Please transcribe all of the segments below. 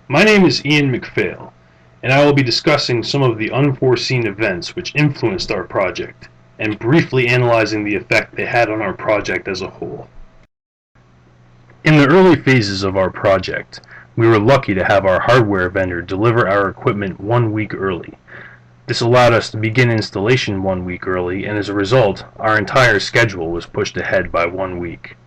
My name is Ian McPhail, and I will be discussing some of the unforeseen events which influenced our project, and briefly analyzing the effect they had on our project as a whole. In the early phases of our project, we were lucky to have our hardware vendor deliver our equipment 1 week early. This allowed us to begin installation 1 week early, and as a result, our entire schedule was pushed ahead by 1 week.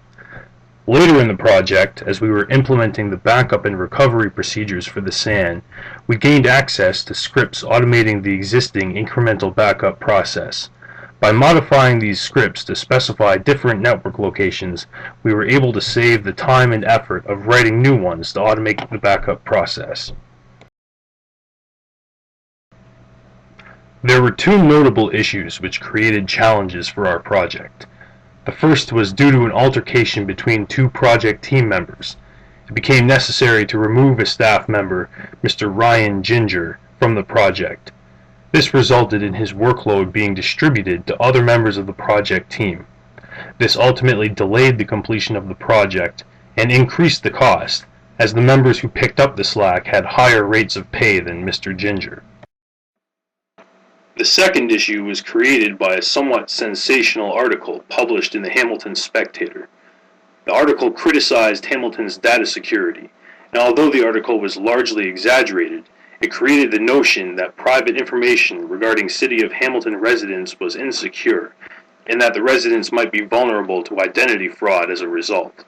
Later in the project, as we were implementing the backup and recovery procedures for the SAN, we gained access to scripts automating the existing incremental backup process. By modifying these scripts to specify different network locations, we were able to save the time and effort of writing new ones to automate the backup process. There were two notable issues which created challenges for our project. The first was due to an altercation between two project team members. It became necessary to remove a staff member, Mr. Ryan Ginger, from the project. This resulted in his workload being distributed to other members of the project team. This ultimately delayed the completion of the project and increased the cost, as the members who picked up the slack had higher rates of pay than Mr. Ginger. The second issue was created by a somewhat sensational article published in the Hamilton Spectator. The article criticized Hamilton's data security, and although the article was largely exaggerated, it created the notion that private information regarding City of Hamilton residents was insecure, and that the residents might be vulnerable to identity fraud as a result.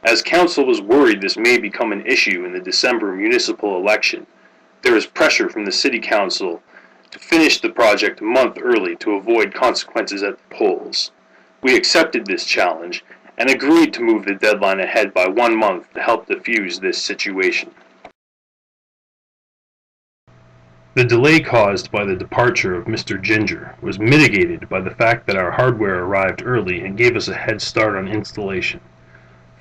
As Council was worried this may become an issue in the December municipal election, there was pressure from the City Council to finish the project a month early to avoid consequences at the polls. We accepted this challenge and agreed to move the deadline ahead by 1 month to help defuse this situation. The delay caused by the departure of Mr. Ginger was mitigated by the fact that our hardware arrived early and gave us a head start on installation.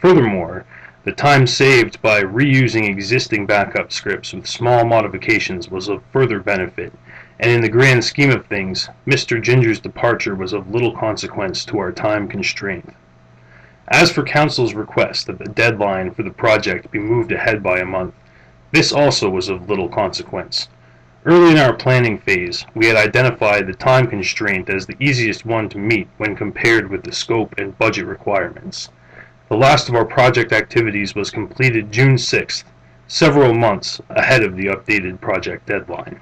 Furthermore, the time saved by reusing existing backup scripts with small modifications was of further benefit, and in the grand scheme of things, Mr. Ginger's departure was of little consequence to our time constraint. As for Council's request that the deadline for the project be moved ahead by a month, this also was of little consequence. Early in our planning phase, we had identified the time constraint as the easiest one to meet when compared with the scope and budget requirements. The last of our project activities was completed June 6th, several months ahead of the updated project deadline.